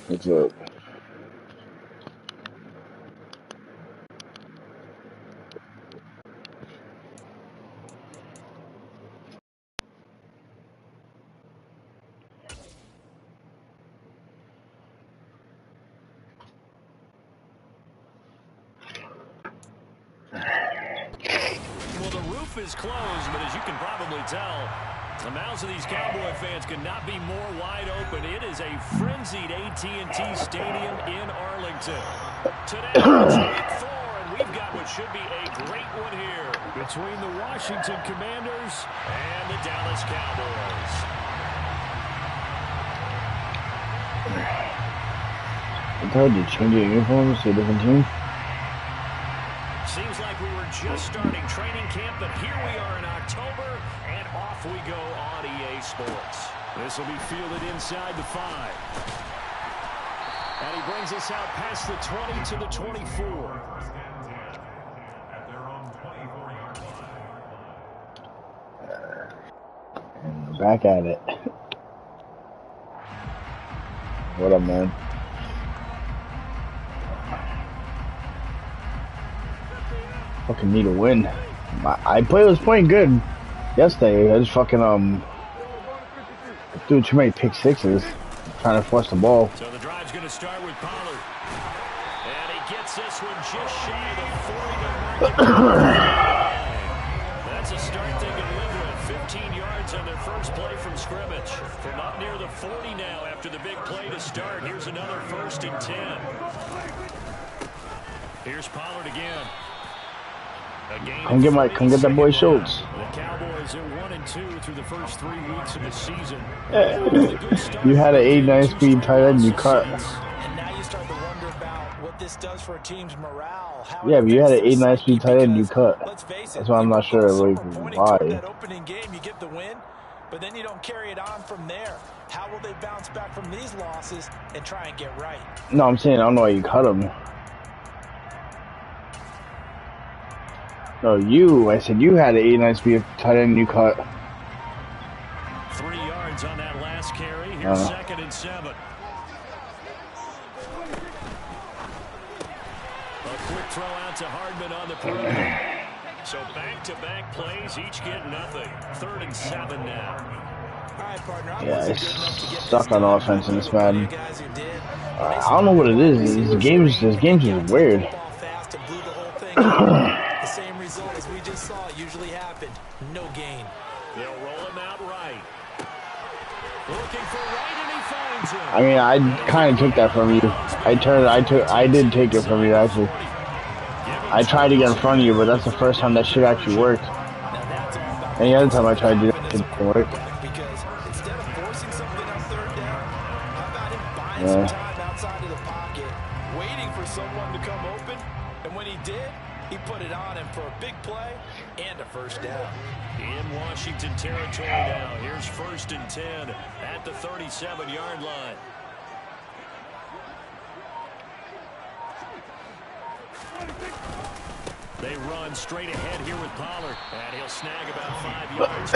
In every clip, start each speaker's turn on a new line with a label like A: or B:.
A: What's up?
B: Well, the roof is closed, but as you can probably tell, the mouths of these Cowboy fans could not be more wide open. It is a frenzied AT&T Stadium in Arlington. Today, it's week 4, and we've got what should be a great one here between the Washington Commanders and the Dallas Cowboys.
A: It's hard to change your uniforms to a different team.
B: Seems like we were just starting training camp, but here we are in October, and off we go on EA Sports. This will be fielded inside the 5. And he brings us out past the 20 to the 24.
A: And back at it. What up, man? Fucking need a win. I was playing good yesterday. I just fucking threw too many pick sixes, trying to force the ball.
B: So the drive's going to start with Pollard, and he gets this one just shy of the 40 to mark. That's a start they can live with. 15 yards on their first play from scrimmage. From up near the 40 now after the big play to start. Here's another 1st and 10. Here's Pollard again.
A: Come get that boy Schultz.
B: The Cowboys are 1-2 through the first 3 weeks of the season.
A: You had an 89 speed tight end, you cut.
C: And now you start to wonder about what this does for a team's morale.
A: Yeah, but you had an 89 speed tight end, you cut. That's why I'm not sure like why.
C: That opening game, you get the win, but then you don't carry it on from there. How will they bounce back from these losses and try and get right?
A: No, I'm saying I don't know why you cut him. No, I said you had an 89 speed tight end, you cut.
B: 3 yards on that last carry. Here's 2nd and 7. A quick throw out to Hardman on the perimeter. So back-to-back plays, each get nothing. 3rd and 7 now.
C: All right, partner,
A: yeah, it's stuck on offense in this Madden. I don't know what it is. This game's just weird.
C: The same result as we just saw usually happened. No gain.
B: They'll roll him out right. Looking for right, and he finds him.
A: I mean, I kind of took that from you. I did take it from you, actually. I tried to get in front of you, but that's the first time that shit actually worked. Any other time I tried to do that, it didn't work.
C: Because instead of forcing something on 3rd down, how about him buying some time outside of the pocket, waiting for someone to come open, and when he did, he put it on him for a big play and a 1st down.
B: In Washington territory now. Here's 1st and 10 at the 37-yard line. They run straight ahead here with Pollard. And he'll snag about 5 yards.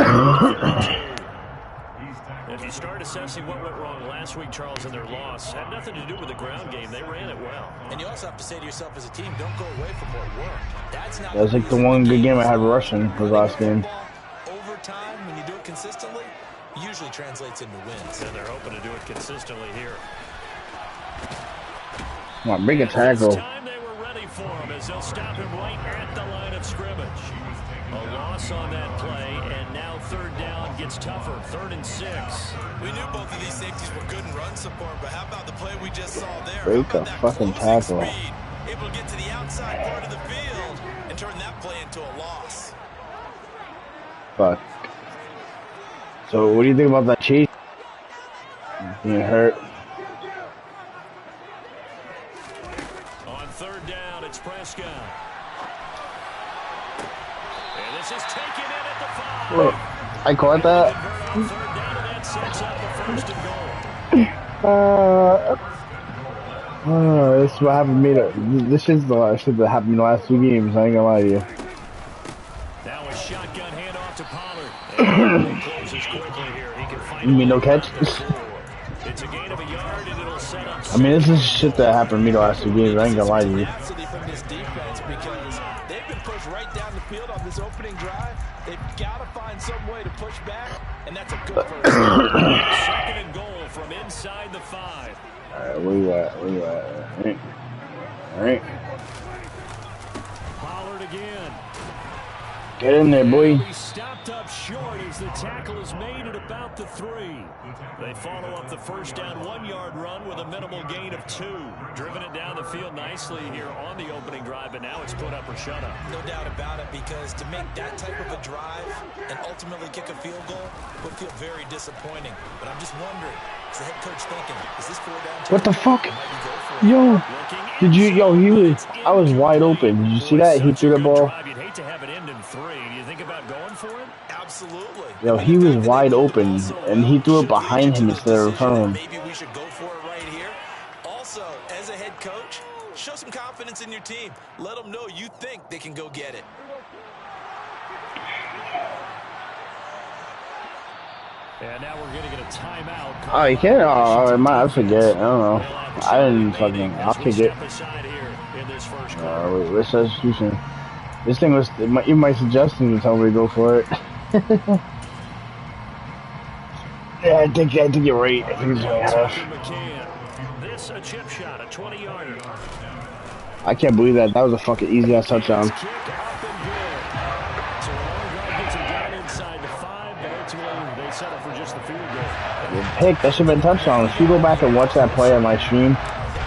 B: If you start assessing what went wrong last week, Charles, in their loss, had nothing to do with the ground game. They ran it well.
C: And you also have to say to yourself as a team, don't go away from what worked. That's not.
A: That was like the one good game I had rushing was last game.
C: Over time, when you do it consistently, usually translates into wins.
B: And they're hoping to do it consistently here.
A: Come on, big a tackle.
B: This time they were ready for him as they'll stop him right at the line of scrimmage. A loss on that play, and now third down gets tougher. 3rd and 6.
C: We knew both of these safeties were good in run support, but how about the play we just saw there?
A: Break a fucking tackle.
C: Speed, able to get to the outside part of the field and turn that play into a loss.
A: Fuck. So, what do you think about that chase? Being hurt.
B: On 3rd down, it's Prescott. And this is taken in at the 5.
A: Look, I caught that.
B: On 3rd down, and that sets up the 1st and goal.
A: This is what happened to me. This is the shit that happened in the last 2 games. I ain't gonna lie to you.
B: Now a shotgun handoff to Pollard. And closes quickly here. He can find
A: You mean no catch?
B: It's a gain of a yard, and it'll set up.
A: I mean, this is shit that happened to me the last 2 games. I ain't gonna lie to you.
C: From this defense, because they've been pushed right down the field on this opening drive. They've got to find some way to push back, and that's a good first.
B: 2nd and goal from inside the 5.
A: Alright, where you at? Where you at? Alright.
B: Pollard again.
A: Get in there, boy.
B: He stopped up short as the tackle is made at about the 3. They follow up the 1st down 1-yard run with a minimal gain of 2. Driven it down the field nicely here on the opening drive, but now it's put up or shut up.
C: No doubt about it, because to make that type of a drive and ultimately kick a field goal would feel very disappointing. But I'm just wondering, is the head coach thinking, is this 4 down?
A: What the fuck? Yo, did you? Yo, I was wide open. Did you see that? He threw the ball.
B: You'd hate to have it end in 3. Do you think about going for it?
C: Absolutely.
A: Yo, he was wide open, and he threw it behind him instead of in front of him.
C: Maybe we should go for it right here. Also, as a head coach, show some confidence in your team. Let them know you think they can go get it.
B: And now we're going to get a timeout.
A: Oh, you can't? Oh, I forget. I don't know. I didn't fucking. I'll forget. Wait, substitution. This thing was. Even my suggestions told me to go for it. Yeah, I think you're right. I think it's right.
B: This a chip shot, a 20-yarder.
A: I can't believe that. That was a fucking easy ass touchdown. Pick, that should have been touchdown. If you go back and watch that play on my stream,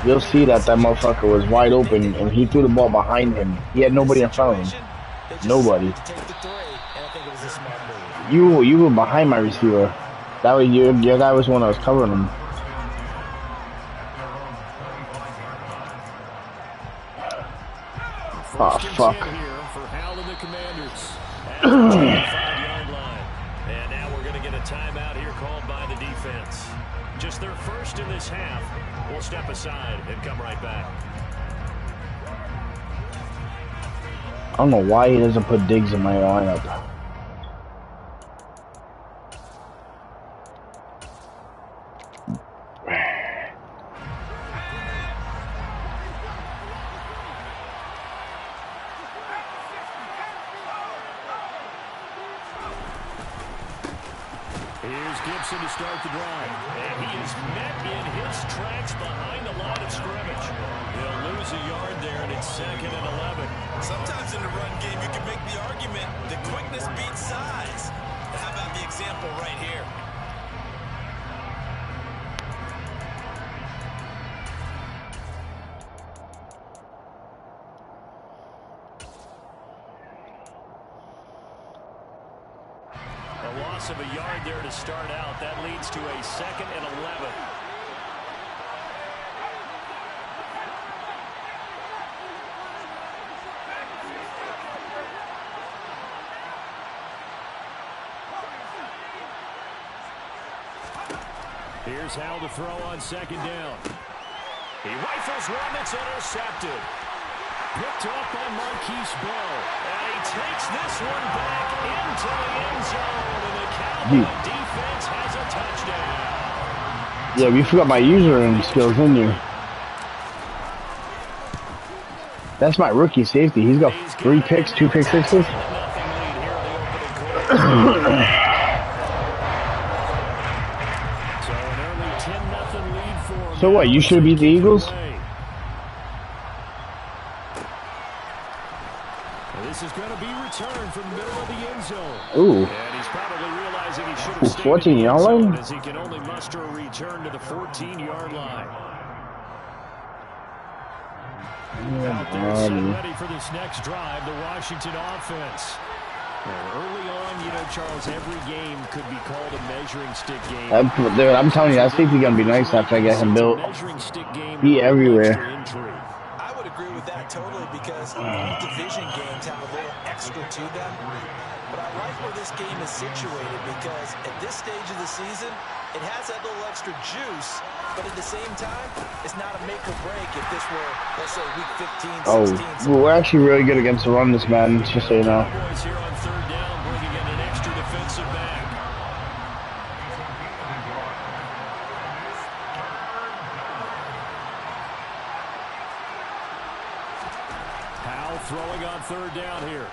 A: you'll see that motherfucker was wide open and he threw the ball behind him. He had nobody in front of him. Nobody. You were behind my receiver. That way your guy was the one that was covering him. Oh fuck.
B: And now we're going to get a timeout here called by the defense. Just their 1st in this half. We'll step aside and come right back.
A: I don't know why he doesn't put Diggs in my lineup.
B: Here's Gibson to start the drive. And he is met in his tracks behind the line of scrimmage. He'll lose a yard there, and it's 2nd and 11.
C: Sometimes in the run game, you can make the argument that quickness beats size. But how about the example right here?
B: A loss of a yard there to start out. That leads to a 2nd and 11. Here's Howell to throw on 2nd down. He rifles one that's intercepted. Picked off by Marquise Bell. And he takes this one back into the end zone. And the Cowboy defense has a touchdown.
A: Yeah, you forgot my username skills, didn't you? That's my rookie safety. He's got 3 picks, 2 pick sixes. So what? You should beat the Eagles?
B: This is going to be returned from the middle of the end zone.
A: Ooh.
B: And he's probably realizing he should have stayed
A: 14-yard line?
B: as he can only muster a return to the 14-yard line. Out there, set ready for this next drive, the Washington offense. Early on, you know, Charles, every game could be called a measuring stick game.
A: Dude, I'm telling you, that safety's gonna be nice after I get him built. He everywhere.
C: I would agree with that totally because all division games have a little extra to them. But I like where this game is situated because at this stage of the season, it has that little extra juice, but at the same time, it's not a make or break if this were, let's say, week 15, 16.
A: We're actually really good against the run, this man, just so you know.
B: Cowboys here on third down, bringing in an extra defensive back. Powell throwing on third down here.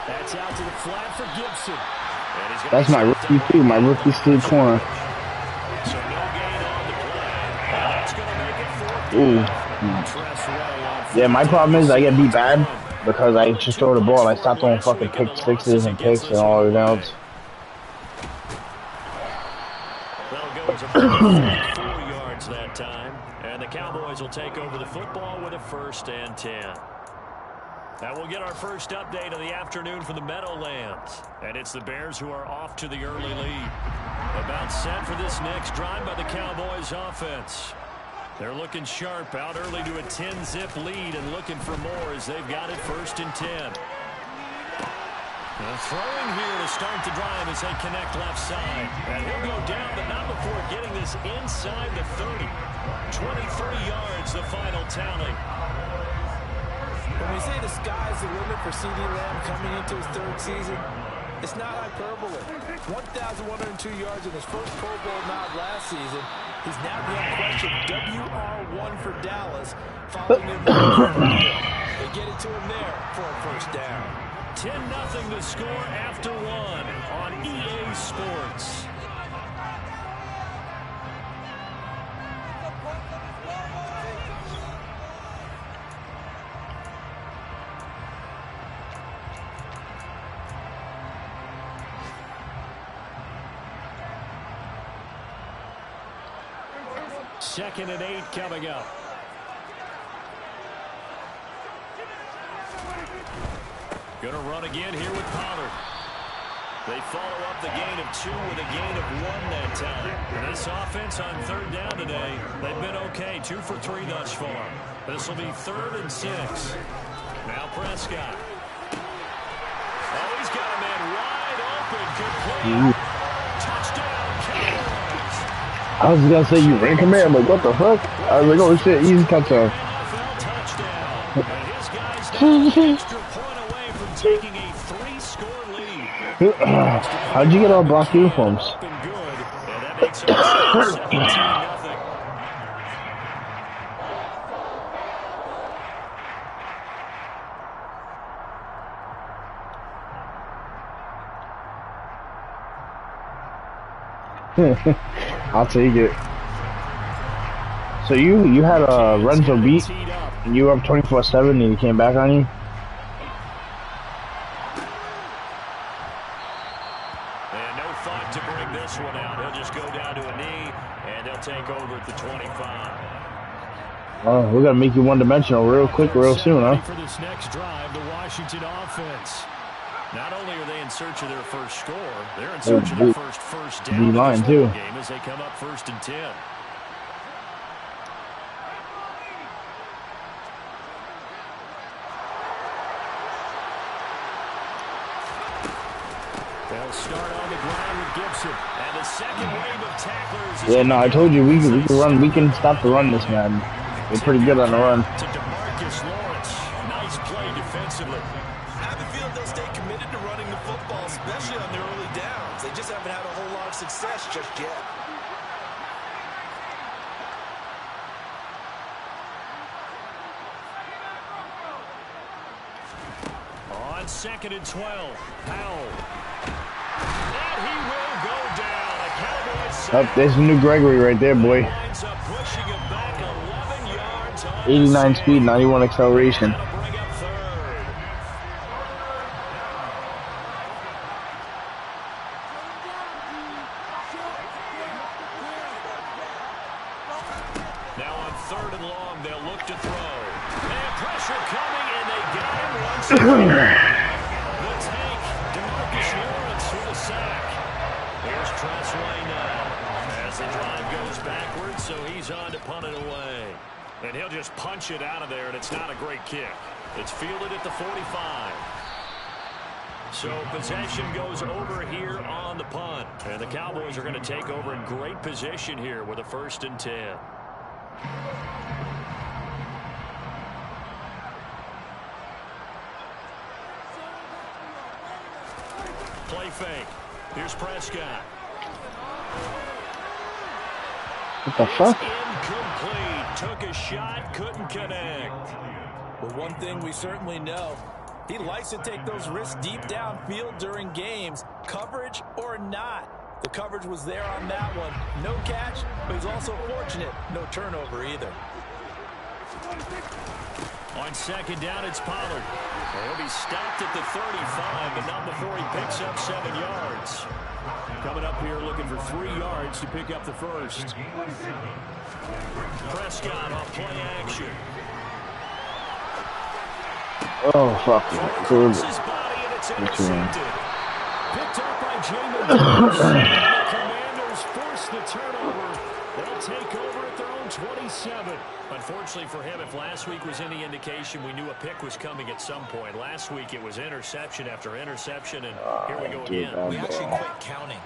B: That's out to the flat for Gibson.
A: That's my rookie too, my rookie Steve corner.
B: So no gain on the play. That's going to make it 4th.
A: Ooh. Yeah, my problem is I get beat bad because I just throw the ball. I stop throwing fucking pick sixes and picks and all that else.
B: That'll go as a 4 yards that time. And the Cowboys will take over the football with a 1st and 10. And we'll get our first update of the afternoon from the Meadowlands. And it's the Bears who are off to the early lead. About set for this next drive by the Cowboys offense. They're looking sharp, out early to a 10-zip lead and looking for more as they've got it 1st and 10. And throwing here to start the drive as they connect left side. And he'll go down, but not before getting this inside the 30. 23 yards, the final tally.
C: When we say the sky's the limit for CeeDee Lamb coming into his 3rd season, it's not hyperbole. 1,102 yards in his first Pro Bowl nod last season. He's now the unquestioned WR1 for Dallas, following him. They get it to him there for a 1st down.
B: 10-0 the score after 1 on EA Sports. Second and 8 coming up. Gonna run again here with Pollard. They follow up the gain of 2 with a gain of 1 that time. And this offense on third down today, they've been okay. 2 for 3 thus far. This will be 3rd and 6. Now Prescott. Oh, he's got a man wide open. Complete. Touchdown, Cowboys.
A: I was gonna say you rank him in. I'm like, what the fuck? I was like, oh shit, easy touchdown.
B: Touchdown. And his guys now an extra point away from taking a 3-score lead.
A: How'd you get all black uniforms?
B: Good. And that makes it 17-0.
A: I'll take it. So you had a Renzo beat, and you were up 24-7, and he came back on you.
B: And no thought to bring this one out. He'll just go down to a knee, and they'll take over at the 25.
A: Oh, we're gonna make you one-dimensional real quick, real soon, huh?
B: For this next drive, the Washington offense. Not only are they in search of their first score, they're in search of their first down
A: line
B: in this
A: too.
B: Game as they come up 1st and 10. They'll start on the ground with Gibson, and the second wave of tacklers.
A: Yeah, no, I told you we can run. We can stop the run, this man. We're pretty good on the run.
B: To DeMarcus Lawrence, nice play defensively.
C: I have a feeling they'll stay committed to running the football, especially on their early downs. They just haven't had a whole lot of success just yet.
B: 2nd and 12. Powell. And he will go down. A Cowboys
A: Oh, there's a new Gregory right there, boy.
B: winds up pushing him back 11 yards on
A: 89 speed, 91 acceleration.
B: That'll bring up 3rd. Now on 3rd and long, they'll look to throw. And pressure coming, and they got him once again. The tank, DeMarcus Lawrence with a sack. Here's Tressway now. As the drive goes backwards, so he's on to punt it away. And he'll just punch it out of there, and it's not a great kick. It's fielded at the 45. So possession goes over here on the punt. And the Cowboys are going to take over in great position here with a 1st and 10. Play fake. Here's Prescott.
A: What the fuck?
B: Incomplete. Took a shot, couldn't connect.
C: But one thing we certainly know, he likes to take those risks deep downfield during games, coverage or not. The coverage was there on that one. No catch, but he's also fortunate. No turnover either.
B: On 2nd down, it's Pollard. He'll be stopped at the 35, but not before he picks up 7 yards. Coming up here looking for 3 yards to pick up the 1st. Prescott on play action.
A: Oh, fuck.
B: Across his body, and it's intercepted. Picked up by Jamin Davis. The Commanders force the turnover. They'll take over at their own 27. Unfortunately for him, if last week was any indication, we knew a pick was coming at some point. Last week it was interception after interception, and here we go again.
C: We actually quit counting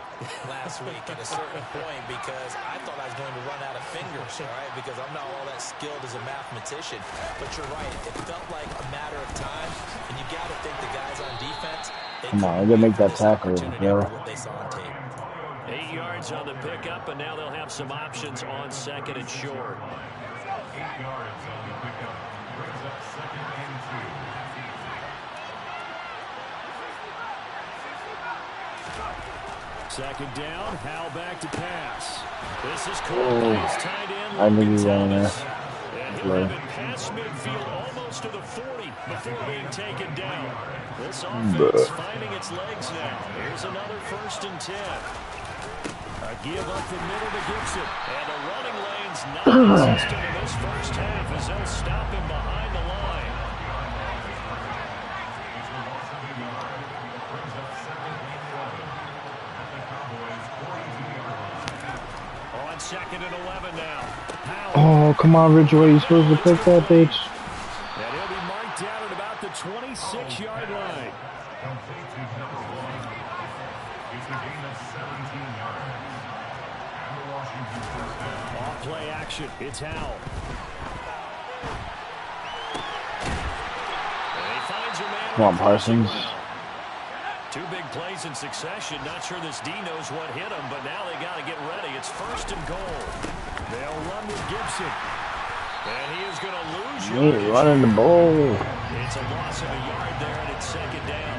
C: last week at a certain point because I thought I was going to run out of fingers, all right, because I'm not all that skilled as a mathematician. But you're right. It felt like a matter of time, and you got to think the guys on defense,
A: Come on, they make that tackle, yo.
B: 8 yards on the pickup, and now they'll have some options on 2nd and short.
D: 8 yards on the pickup. Brings up 2nd and 2.
B: 2nd down, Howell back to pass. This is cool. He's tied in.
A: I knew he was on there.
B: And he'll have it past midfield almost to the 40 before being taken down. This offense finding its legs now. Here's another 1st and 10. A give up the middle to Gibson. And the running lane's non-existent in this first half as they'll stop him behind the line. On 2nd and 11 now.
A: Oh, come on, Ridgeway. You're supposed to pick that bitch.
B: And he'll be marked down at about the 26-yard line. Off play action. It's Howell. And he finds a man.
A: Come on, Parsons.
B: 2 big plays in succession. Not sure this D knows what hit him, but now they got to get ready. It's 1st and goal. They'll run with Gibson. And he is going to lose you.
A: Running the ball.
B: It's a loss of a yard there, and it's 2nd down.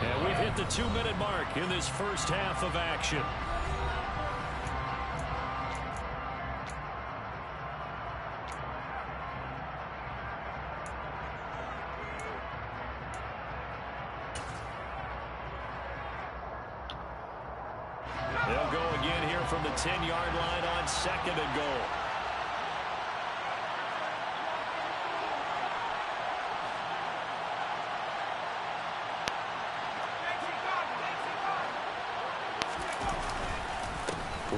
B: And we've hit the 2-minute mark in this first half of action. They'll go again here from the 10-yard line on 2nd and goal.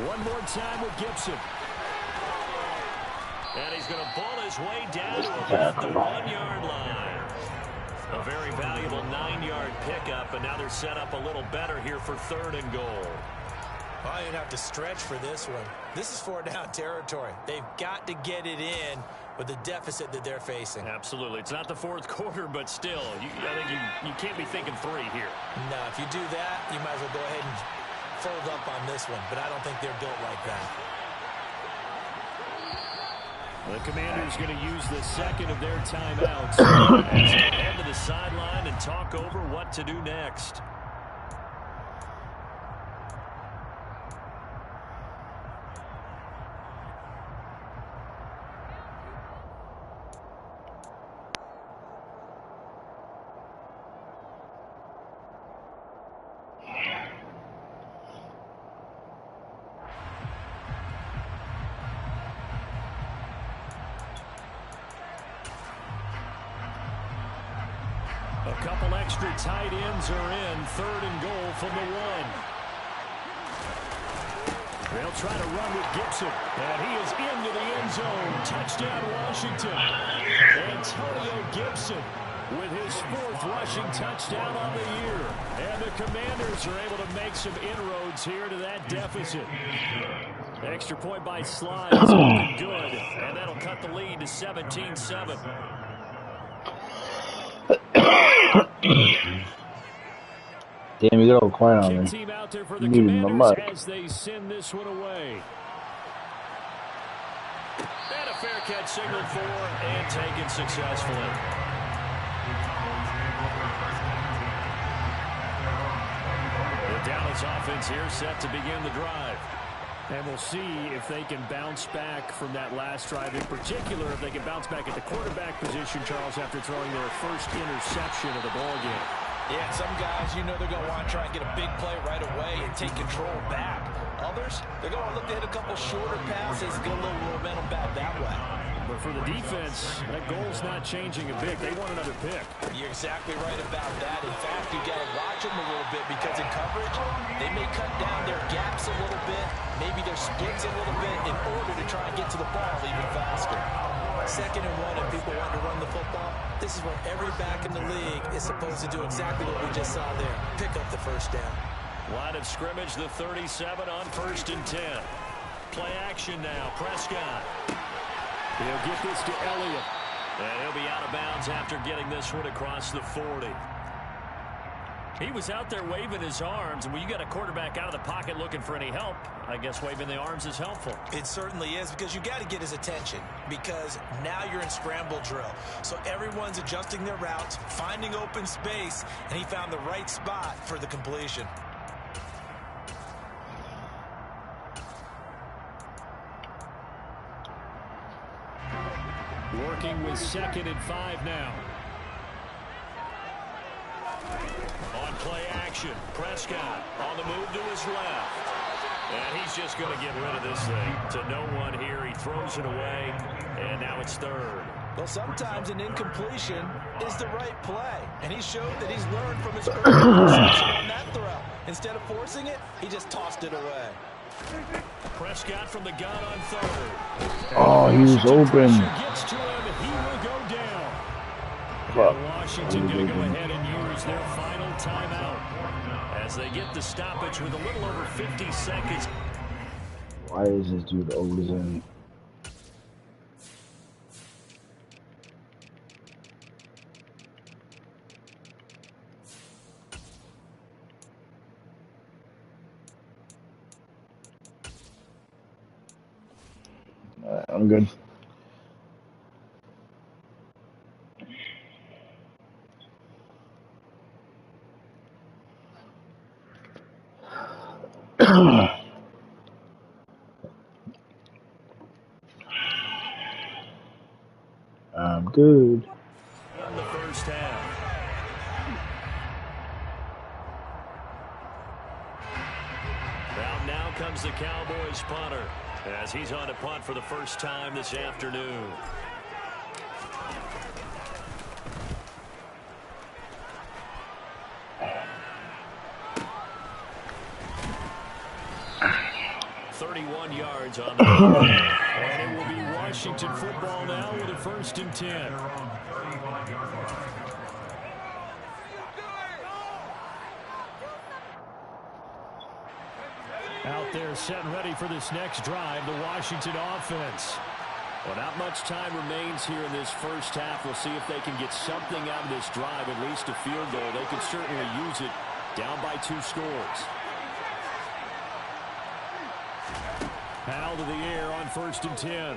B: One more time with Gibson. And he's going to ball his way down to about the 1-yard line. A very valuable 9-yard pickup, and now they're set up a little better here for 3rd and goal.
C: Oh, you'd have to stretch for this one. This is 4-down territory. They've got to get it in with the deficit that they're facing.
B: Absolutely. It's not the 4th quarter, but still, I think you can't be thinking 3 here.
C: No, if you do that, you might as well go ahead and fold up on this one, but I don't think they're built like that.
B: The Commanders going to use the second of their timeouts as they head to the sideline and talk over what to do next. A couple extra tight ends are in. 3rd and goal from the 1. They'll try to run with Gibson. And he is into the end zone. Touchdown, Washington. Antonio Gibson with his 4th rushing touchdown on the year. And the Commanders are able to make some inroads here to that deficit. Extra point by Slides. Looking good. And that'll cut the lead to 17-7.
A: Damn, you got all quiet on me.
B: Team out there for the Commanders as they send this one away. And a fair catch signaled for and taken successfully. The Dallas offense here set to begin the drive. And we'll see if they can bounce back from that last drive. In particular, if they can bounce back at the quarterback position, Charles, after throwing their first interception of the ballgame.
C: Yeah, some guys, you know they're going to want to try and get a big play right away and take control back. Others, they're going to look to hit a couple shorter passes, get a little momentum back that way.
B: But for the defense, that goal's not changing a bit. They want another pick.
C: You're exactly right about that. In fact, you got to watch them a little bit because in coverage, they may cut down their gaps a little bit, maybe their splits a little bit in order to try and get to the ball even faster. 2nd and 1, if people want to run the football, this is where every back in the league is supposed to do exactly what we just saw there. Pick up the first down.
B: Line of scrimmage, the 37 on 1st and 10. Play action now. Prescott. He'll get this to Elliott. And he'll be out of bounds after getting this one across the 40. He was out there waving his arms, and when you got a quarterback out of the pocket looking for any help, I guess waving the arms is helpful.
C: It certainly is, because you got to get his attention, because now you're in scramble drill. So everyone's adjusting their routes, finding open space, and he found the right spot for the completion.
B: Working with 2nd and 5 now. On play action, Prescott on the move to his left. And he's just going to get rid of this thing to no one here. He throws it away, and now it's 3rd.
C: Well, sometimes an incompletion is the right play, and he showed that he's learned from his early interception on that throw. Instead of forcing it, he just tossed it away.
B: Prescott from the gun on 3rd.
A: Oh, he was open.
B: Gets to him, and he will go down. And Washington going to go ahead and use their final timeout as they get the stoppage with a little over 50 seconds.
A: Why is this dude always in? I'm good. I'm good.
B: In the first half. Now comes the Cowboys punter as he's on to punt for the first time this afternoon. Yards on the field. And it will be Washington football now with a 1st and 10. Out there set and ready for this next drive, the Washington offense. Well, not much time remains here in this first half. We'll see if they can get something out of this drive, at least a field goal. They could certainly use it down by 2 scores. Powell to the air on 1st and 10.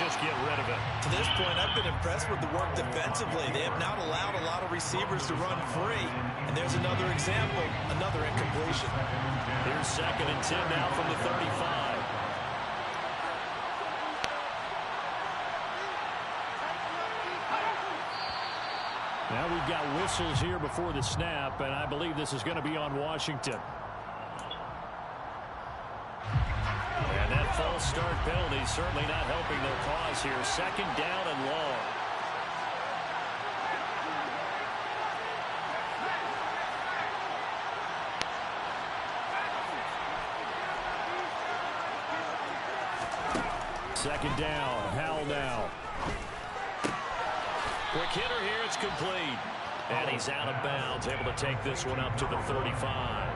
B: just get rid of it.
C: To this point, I've been impressed with the work defensively. They have not allowed a lot of receivers to run free. And there's another example, another incompletion.
B: Here's 2nd and 10 now from the 35. Now we've got whistles here before the snap, and I believe this is going to be on Washington. And that false start penalty certainly not helping their cause here. 2nd down and long. Second down, Howell now. Quick hitter here, it's complete. And he's out of bounds, able to take this one up to the 35.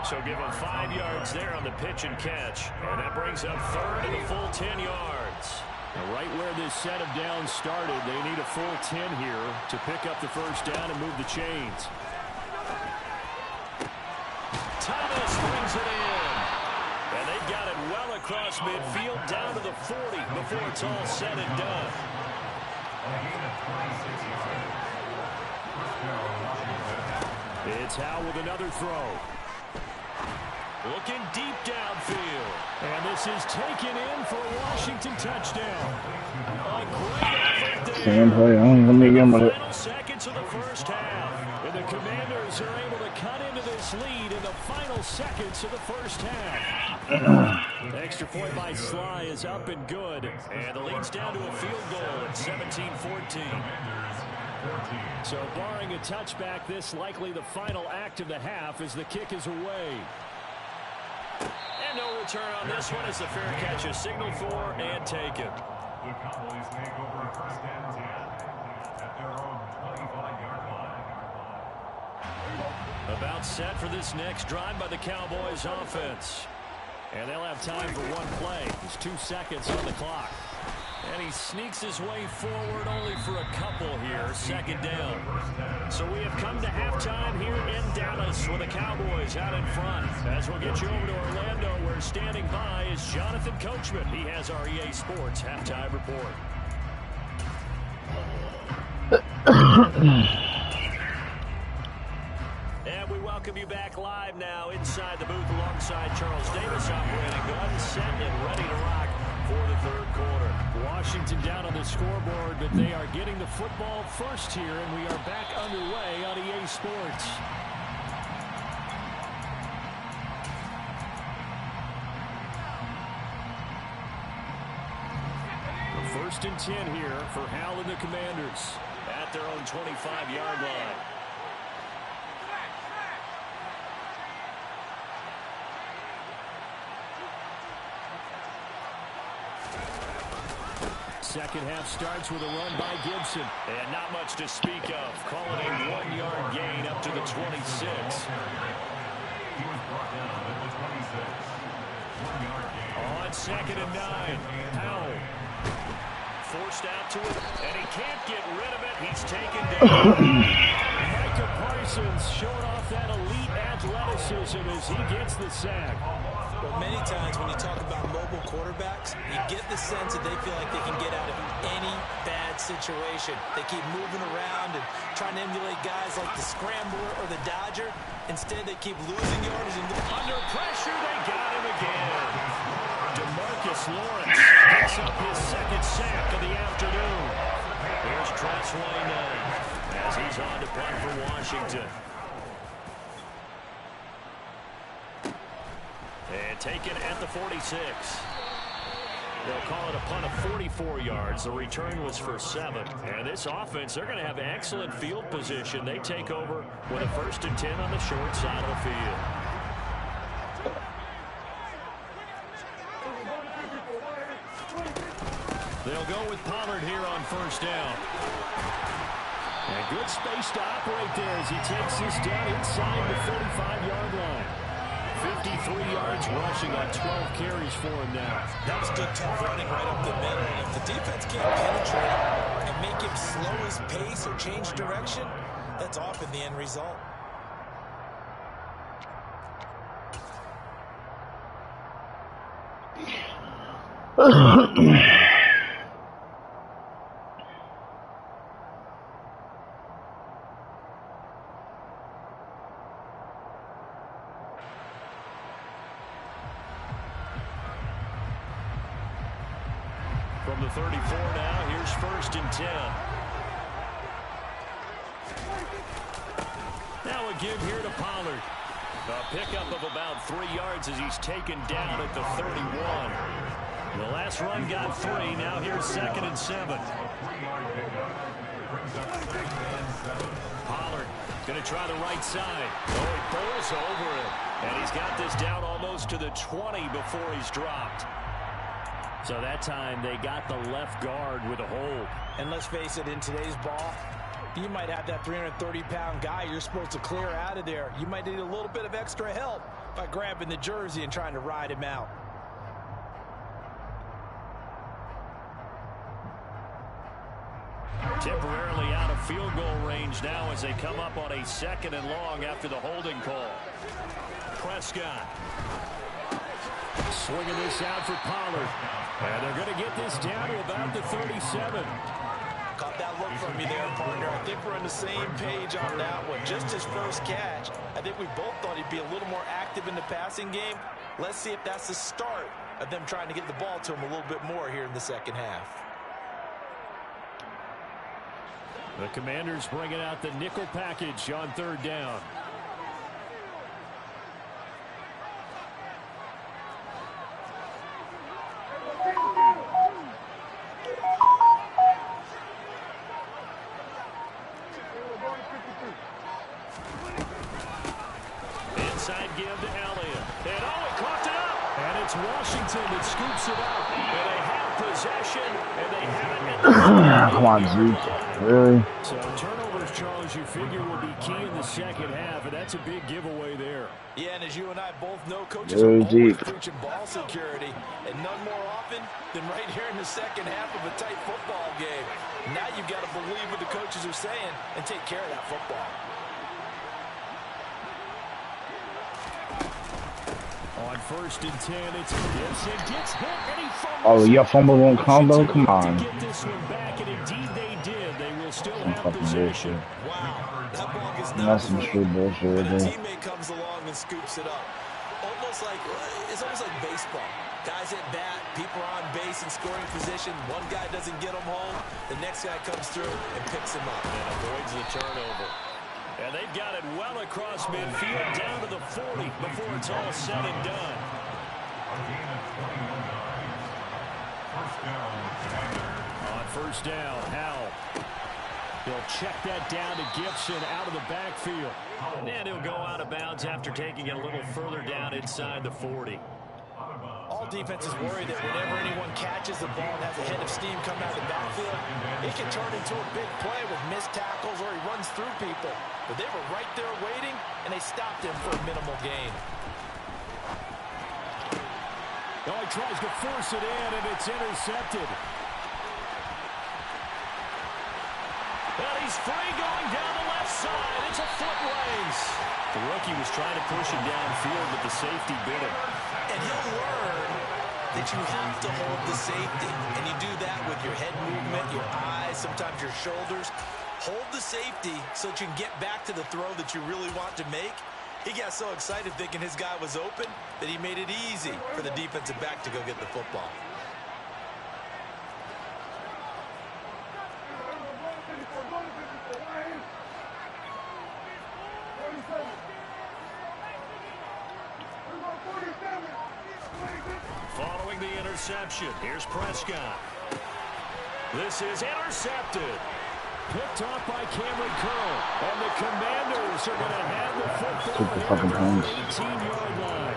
B: So give him 5 yards there on the pitch and catch. And that brings up 3rd and a full 10 yards. Now right where this set of downs started, they need a full 10 here to pick up the first down and move the chains. Thomas brings it in. And they've got it well across midfield down to the 40 before it's all said and done. It's Howell with another throw. Looking deep downfield. And this is taken in for a Washington touchdown. A great effort there. Final seconds of the first half. And the Commanders are able to cut into this lead in the final seconds of the first half. Extra point by Sly is up and good. And the lead's down to a field goal at 17-14. So barring a touchback, this likely the final act of the half as the kick is away. And no return on this one as the fair catch is signaled for and taken.
D: The Cowboys take over 1st and 10 at their own 25-yard line.
B: About set for this next drive by the Cowboys offense. And they'll have time for one play. There's 2 seconds on the clock. And he sneaks his way forward only for a couple here. 2nd down. So we have come to halftime here in Dallas with the Cowboys out in front. As we'll get you over to Orlando, where standing by is Jonathan Coachman. He has our EA Sports halftime report. And we welcome you back live now inside the booth alongside Charles Davis operating gun, set and ready to rock for the 3rd quarter. Washington down on the scoreboard, but they are getting the football first here, and we are back underway on EA Sports. First and 10 here for Howell and the Commanders at their own 25-yard line. Second half starts with a run by Gibson. And not much to speak of. Calling a 1-yard gain up to the 26.
D: He was brought down at the 26. 1-yard gain.
B: On 2nd and 9. Howell. Forced out to it. And he can't get rid of it. He's taken down. Micah Parsons showing off that elite athleticism as he gets the sack.
C: Well, many times when you talk about mobile quarterbacks, you get the sense that they feel like they can get out of any bad situation. They keep moving around and trying to emulate guys like the Scrambler or the Dodger. Instead, they keep losing yardage. And
B: under pressure, they got him again. DeMarcus Lawrence picks up his 2nd sack of the afternoon. Here's Travis Wayne as he's on to punt for Washington. And taken at the 46. They'll call it a punt of 44 yards. The return was for 7. And this offense, they're going to have excellent field position. They take over with a 1st and 10 on the short side of the field. They'll go with Pollard here on 1st down. And good space to operate there as he takes this down inside the 35-yard line. 53 yards rushing on 12 carries for him now.
C: That was good tough running right up the middle. If the defense can't penetrate and make him slow his pace or change direction, that's often the end result.
B: From the 34 now, here's 1st and 10. Now a give here to Pollard. A pickup of about 3 yards as he's taken down at the 31. The last run got 3. Now here's 2nd and 7. Pollard going to try the right side. Oh, he pulls over it. And he's got this down almost to the 20 before he's dropped. So that time they got the left guard with a hold.
C: And let's face it, in today's ball, you might have that 330-pound guy you're supposed to clear out of there. You might need a little bit of extra help by grabbing the jersey and trying to ride him out.
B: Temporarily out of field goal range now as they come up on a 2nd and long after the holding call. Prescott swinging this out for Pollard. And they're going to get this down to about the 37.
C: Caught that look from you there, partner. I think we're on the same page on that one. Just his first catch. I think we both thought he'd be a little more active in the passing game. Let's see if that's the start of them trying to get the ball to him a little bit more here in the second half.
B: The Commanders bringing out the nickel package on 3rd down. Inside give to Elliott. And oh, he coughed it up. And it's Washington that scoops it up. And they have possession. And they haven't.
A: Come on, Zeke. Really?
B: So turnovers, Charles, you figure will be key in the second half. And that's a big giveaway there.
C: Yeah, and as you and I both know, coaches are always preaching ball security. And none more often than right here in the second half of a tight football game. Now you've got to believe what the coaches are saying and take care of that football.
B: On 1st and 10, it's Gibson gets hit and he fumbles.
A: Oh, your fumble won't come though? Come on.
B: Get this one back, and indeed they did. They will still have possession.
C: Wow, that ball gets
A: That's some straight bullshit.
C: A teammate comes along and scoops it up. It's almost like baseball. Guys at bat, people are on base in scoring position. One guy doesn't get them home. The next guy comes through and picks him up.
B: And avoids the turnover. And they've got it well across midfield down to the 40 before it's all said and done. On 1st down, Howell. He'll check that down to Gibson out of the backfield. And he'll go out of bounds after taking it a little further down inside the 40.
C: All defenses worry that whenever anyone catches the ball and has a head of steam coming out of the backfield, it can turn into a big play with missed tackles or he runs through people. But they were right there waiting, and they stopped him for a minimal gain.
B: Oh, he tries to force it in, and it's intercepted. And he's free going down the left side. It's a foot race. The rookie was trying to push him downfield, but the safety bit him.
C: And he'll learn that you have to hold the safety. And you do that with your head movement, your eyes, sometimes your shoulders. Hold the safety so that you can get back to the throw that you really want to make. He got so excited thinking his guy was open that he made it easy for the defensive back to go get the football.
B: Following the interception, here's Prescott. This is intercepted. Picked off by Cameron Curl. And the Commanders are going to have the football at the 18-yard line.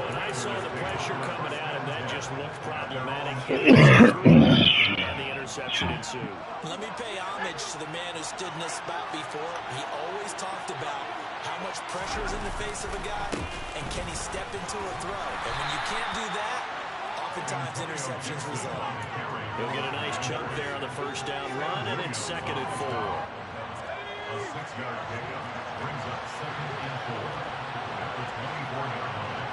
B: When I saw the pressure coming at him, that just looked problematic. And the interception ensued.
C: Let me pay homage to the man who stood in this spot before. He always talked about how much pressure is in the face of a guy, and can he step into a throw. And when you can't do that, oftentimes interceptions result.
B: He'll get a nice chunk there on the 1st down run, and it's 2nd and 4.
D: A 6-yard pickup brings up 2nd and 4 at the 24-yard line.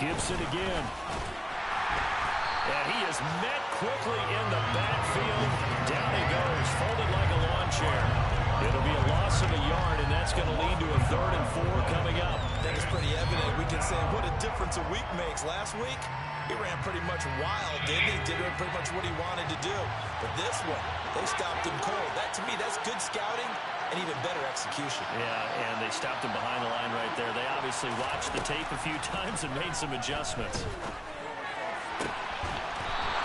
B: Gibson again. And he is met quickly in the backfield. Down he goes, folded like a lawn chair. It'll be a loss of a yard, and that's going to lead to a 3rd and 4 coming up.
C: That is pretty evident. We can fans saying what a difference a week makes. Last week, he ran pretty much wild, didn't he? Did pretty much what he wanted to do. But this one, they stopped him cold. That, to me, that's good scouting and even better execution.
B: Yeah, and they stopped him behind the line right there. They obviously watched the tape a few times and made some adjustments.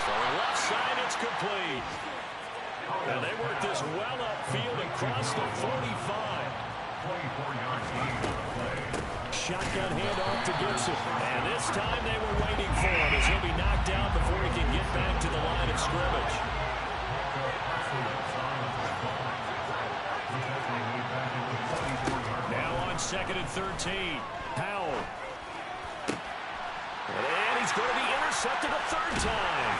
B: Throwing left side, it's complete. And they worked this well upfield and crossed the 45.
D: 24-yard gain on the play.
B: Shotgun handoff to Gibson. And this time they were waiting for him as he'll be knocked down before he can get back to the line of scrimmage. Now on 2nd and 13. Powell. And he's going to be intercepted a third time.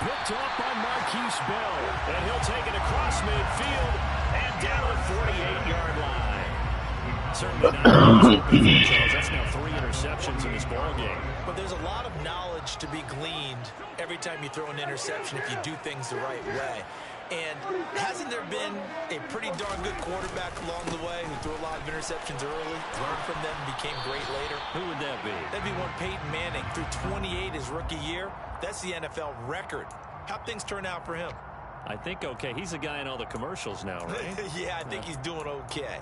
B: Picked up by Marquise Bell. And he'll take it across midfield and down the 48-yard line. Certainly not Charles. That's now 3 interceptions in this ball game.
C: But there's a lot of knowledge to be gleaned every time you throw an interception if you do things the right way. And hasn't there been a pretty darn good quarterback along the way who threw a lot of interceptions early, learned from them, and became great later?
B: Who would that be?
C: That'd be one Peyton Manning. Threw 28 his rookie year. That's the NFL record. How'd things turn out for him?
B: I think okay. He's a guy in all the commercials now, right?
C: Yeah, I think he's doing okay.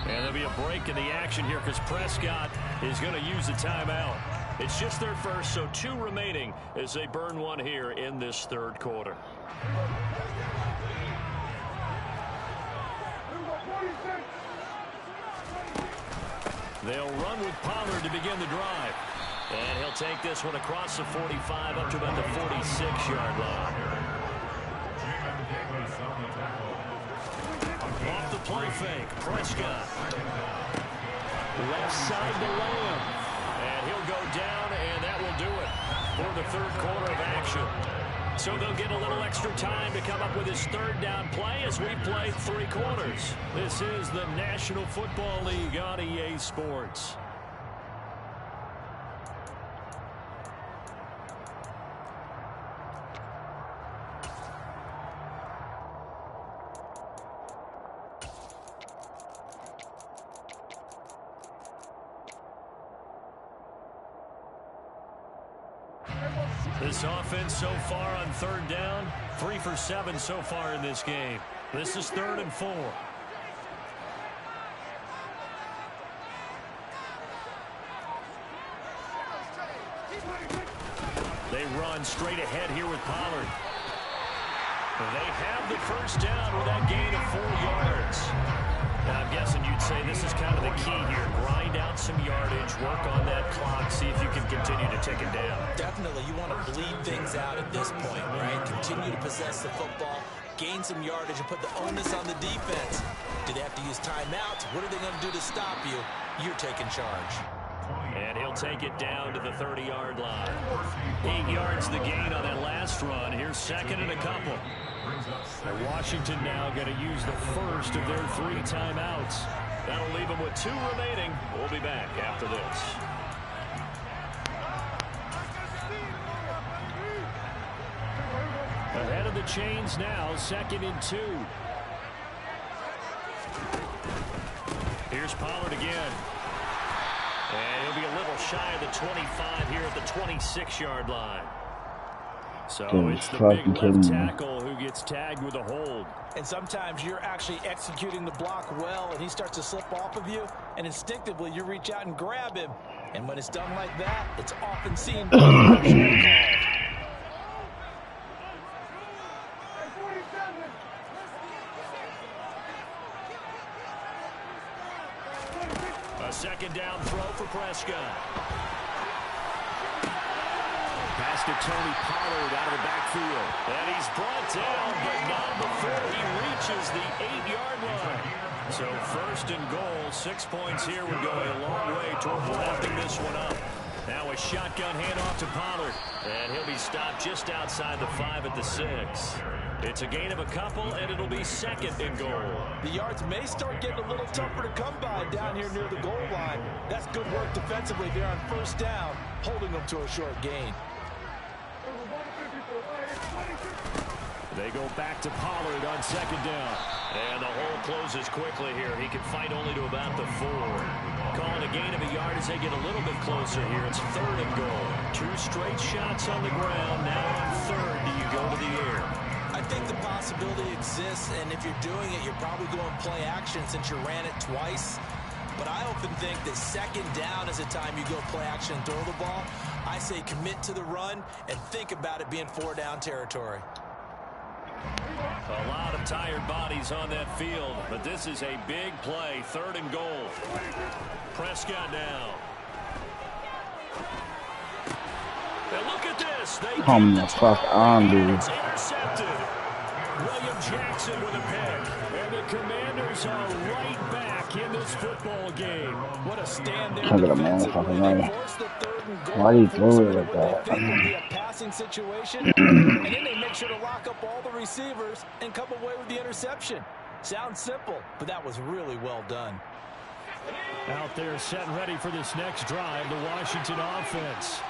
B: And there'll be a break in the action here because Prescott is going to use a timeout. It's just their first, so 2 remaining as they burn one here in this third quarter. They'll run with Pollard to begin the drive. And he'll take this one across the 45 up to about the 46-yard line. Off the play fake, Prescott. Left side to Lamb. And he'll go down, and that will do it for the third quarter of action. So they'll get a little extra time to come up with his third down play as we play 3 quarters. This is the National Football League on EA Sports. This offense so far on third down, 3 for 7 so far in this game. This is 3rd and 4. They run straight ahead here with Pollard. They have the first down with that gain of 4 yards. Now, I'm guessing you'd say this is kind of the key here. Grind out some yardage, work on that clock, see if you can continue to take it down.
C: Definitely. You want to bleed things out at this point, right? Continue to possess the football, gain some yardage, and put the onus on the defense. Do they have to use timeouts? What are they going to do to stop you? You're taking charge.
B: And he'll take it down to the 30-yard line. 8 yards the gain on that last run. Here's 2nd and a couple. And Washington now going to use the first of their 3 timeouts. That'll leave them with 2 remaining. We'll be back after this. Ahead of the chains now, 2nd and 2. Here's Pollard again. And he'll be a little shy of the 25 here at the 26-yard line. So it's the big left tackle who gets tagged with a hold.
C: And sometimes you're actually executing the block well, and he starts to slip off of you, and instinctively you reach out and grab him. And when it's done like that, it's often seen A 2nd down throw for Prescott.
B: Pass to Tony Pollard out of the backfield. And he's brought down, but not before he reaches the 8-yard line. So first and goal, 6 points here would go a long way toward wrapping this one up. Now a shotgun handoff to Pollard. And he'll be stopped just outside the 5 at the 6. It's a gain of a couple, and it'll be second and goal.
C: The yards may start getting a little tougher to come by down here near the goal line. That's good work defensively there on first down, holding them to a short gain.
B: They go back to Pollard on second down. And the hole closes quickly here. He can fight only to about the 4. Calling a gain of a yard as they get a little bit closer here. It's third and goal. 2 straight shots on the ground. Now on third, do you go to the air?
C: I think the possibility exists, and if you're doing it, you're probably going play action since you ran it twice. But I often think that second down is a time you go play action and throw the ball. I say commit to the run and think about it being 4-down territory.
B: A lot of tired bodies on that field, but this is a big play. Third and goal. Prescott now. And look at this. They
A: Come the fuck on, dude.
B: It's intercepted. William Jackson with a pick. And the Commanders are right back in this football game.
C: What a stand there.
A: Look at the motherfucking line. Why do you throw it like that?
C: It will be a passing situation, and then they make sure to lock up all the receivers and come away with the interception. Sounds simple, but that was really well done.
B: Out there set and ready for this next drive, the Washington offense.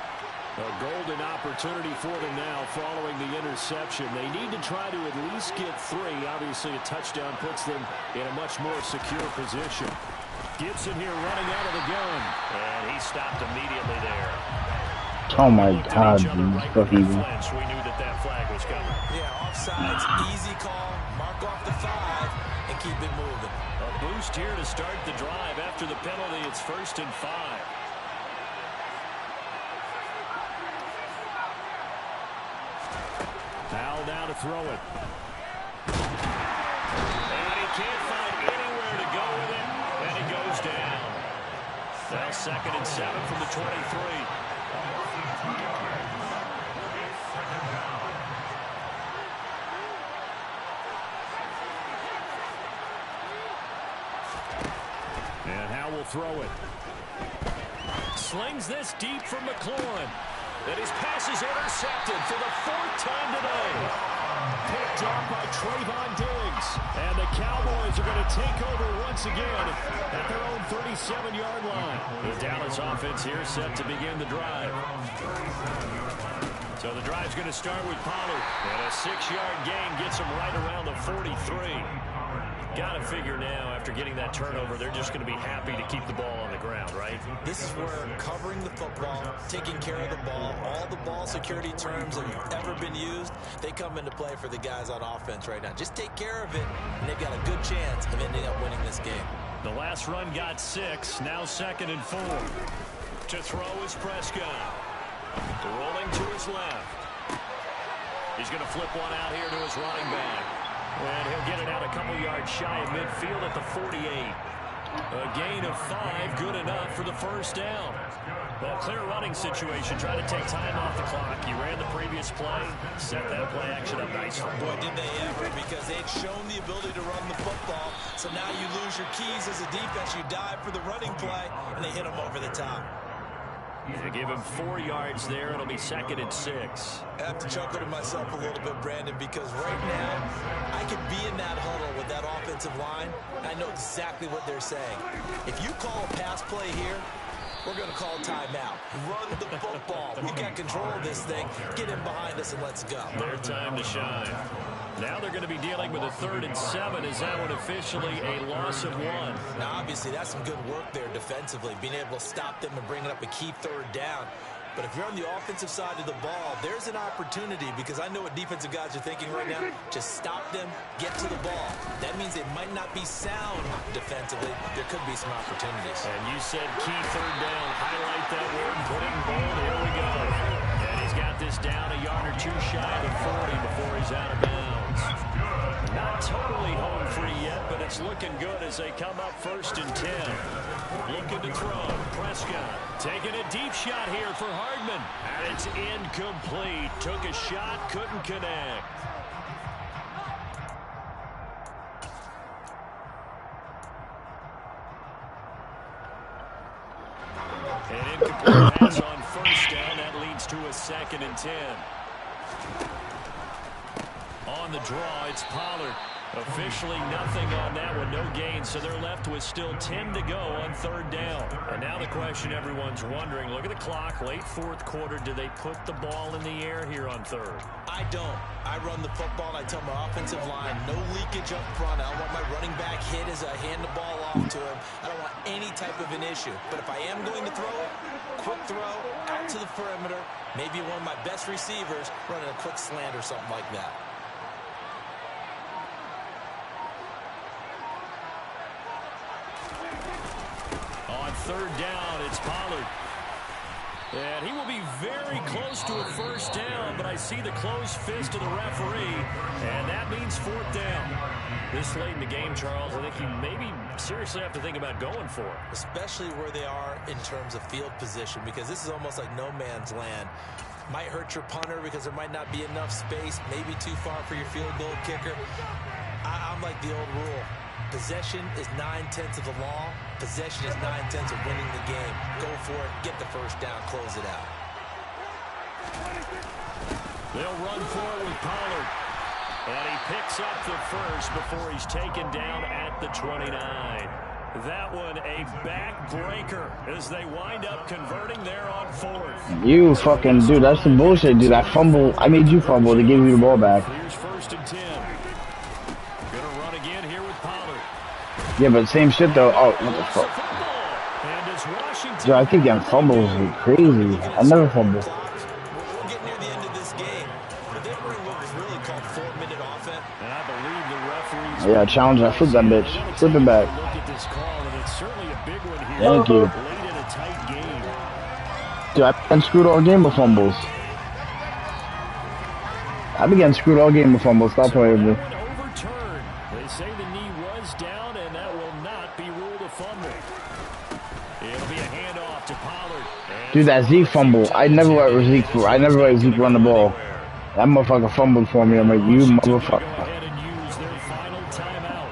B: A golden opportunity for them now following the interception. They need to try to at least get 3. Obviously, a touchdown puts them in a much more secure position. Gibson here running out of the gun. And he stopped immediately there.
A: Oh my God, dude.
B: We knew that flag was coming.
C: Yeah, offsides, easy call, mark off the 5, and keep it moving.
B: A boost here to start the drive. After the penalty, it's first and 5. Al now to throw it. And he can't find anywhere to go with it. And he goes down. Now second and 7 from the 23. And Howell will throw it. Slings this deep from McLaurin. And his pass is intercepted for the 4th time today. Picked up by Trayvon Diggs. And the Cowboys are going to take over once again at their own 37-yard line. The Dallas offense here set to begin the drive. So the drive's going to start with Pollard. And a 6-yard gain gets him right around the 43. Got to figure now, after getting that turnover, they're just going to be happy to keep the ball on the ground, right?
C: This is where covering the football, taking care of the ball, all the ball security terms that have ever been used, they come into play for the guys on offense right now. Just take care of it, and they've got a good chance of ending up winning this game.
B: The last run got 6, now second and 4. To throw is Prescott. Rolling to his left. He's going to flip one out here to his running back. And he'll get it out a couple yards shy of midfield at the 48. A gain of 5, good enough for the first down. Well, clear running situation. Try to take time off the clock. You ran the previous play, set that play action up nicely.
C: Boy, did they ever, because they'd shown the ability to run the football. So now you lose your keys as a defense. You dive for the running play, and they hit them over the top.
B: They give him 4 yards there. It'll be second and 6.
C: I have to chuckle to myself a little bit, Brandon, because right now I could be in that huddle with that offensive line, and I know exactly what they're saying. If you call a pass play here, we're going to call timeout. Run the football. We got control of this thing. Get in behind us and let's go.
B: Their time to shine. Now they're going to be dealing with a 3rd and 7. Is that one officially a loss of 1?
C: Now, obviously, that's some good work there defensively, being able to stop them and bringing up a key 3rd down. But if you're on the offensive side of the ball, there's an opportunity, because I know what defensive guys are thinking right now. Just stop them, get to the ball. That means it might not be sound defensively. There could be some opportunities.
B: And you said key 3rd down. Highlight that word, put it in bold. Here we go. And he's got this down a yard or 2 shy of the 40 before he's out of bounds. Not totally home free yet, but it's it's looking good as they come up 1st and 10. Looking to throw. Prescott taking a deep shot here for Hardman. And it's incomplete. Took a shot, couldn't connect. An incomplete pass on 1st down. That leads to a 2nd and 10. On the draw, it's Pollard. Officially nothing on that one, no gain, so they're left with still 10 to go on 3rd down. And now the question everyone's wondering, look at the clock, late 4th quarter, do they put the ball in the air here on 3rd?
C: I don't. I run the football, and I tell my offensive line, no leakage up front. I don't want my running back hit as I hand the ball off to him. I don't want any type of an issue. But if I am going to throw it, quick throw, out to the perimeter, maybe one of my best receivers running a quick slant or something like that.
B: On 3rd down, it's Pollard. And he will be very close to a 1st down, but I see the closed fist of the referee, and that means 4th down. This late in the game, Charles, I think you maybe seriously have to think about going for it.
C: Especially where they are in terms of field position, because this is almost like no man's land. Might hurt your punter because there might not be enough space, maybe too far for your field goal kicker. I'm like the old rule. Possession is 9/10 of the law. Possession is 9/10 of winning the game. Go for it. Get the 1st down. Close it out.
B: They'll run for it with Pollard. And he picks up the 1st before he's taken down at the 29. That one a backbreaker as they wind up converting there on 4th.
A: You fucking dude, that's some bullshit, dude. I fumble. I made you fumble to give you the ball back.
B: Here's 1st and 10. Gonna run again here with Pollard.
A: Yeah, but same shit though. Oh, what the fuck?
B: And as Washington,
A: Dude, I keep getting fumbles. It's crazy. I never fumble.
C: We're getting near the end of this game, but they're running what was really called 4-minute offense.
B: and I believe the referees.
A: Yeah, challenge. I flip that bitch. Flip it back.
B: Look at this call, and it's certainly a big one here.
A: Thank you.
B: Late in a tight game.
A: Dude, I've been screwed all game with fumbles. I've been getting screwed all game with fumbles. Stop playing with me.
B: Overturned. They say the knee was down, and that will not be ruled a fumble. It'll be a handoff to Pollard.
A: Dude, that Zeke fumble. I never let Zeke run the ball. That motherfucker fumbled for me. I'm like, you motherfucker.
B: Go ahead and use their final timeout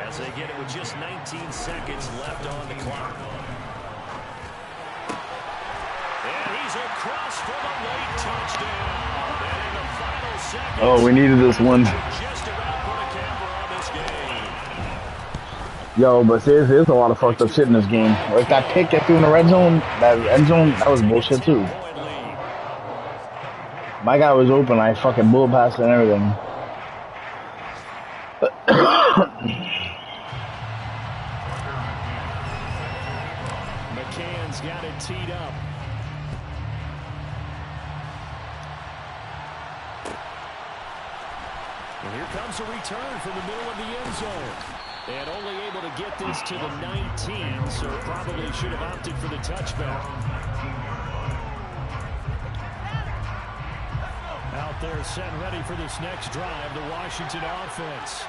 B: as they get it with just 19 seconds left on the clock. And he's across for the late touchdown. And in the final seconds,
A: Oh, we needed this one.
B: just about put a camper on this game.
A: Yo, but seriously, there's a lot of fucked up shit in this game. Like that pick that threw in the red zone, that end zone, that was bullshit too.
B: Point lead.
A: My guy was open. I fucking bull passed and everything.
B: McCann's got it teed up. And here comes a return from the middle of the end zone. And only able to get this to the 19, so probably should have opted for the touchback. Out there set ready for this next drive, the Washington offense.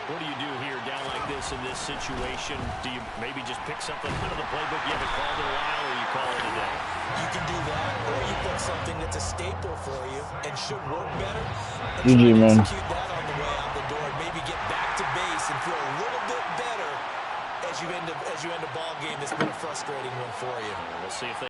B: What do you do here down like this in this situation? Do you maybe just pick something out of the playbook you haven't called in a while, or you call it a day?
C: You can do that, or you put something that's a staple for you and should work better. And
A: GG,
C: try to
A: man.
C: execute that on the way out the door, and maybe get back to base and feel a little bit better as you end a ball game that's been a frustrating one for you.
B: We'll see if they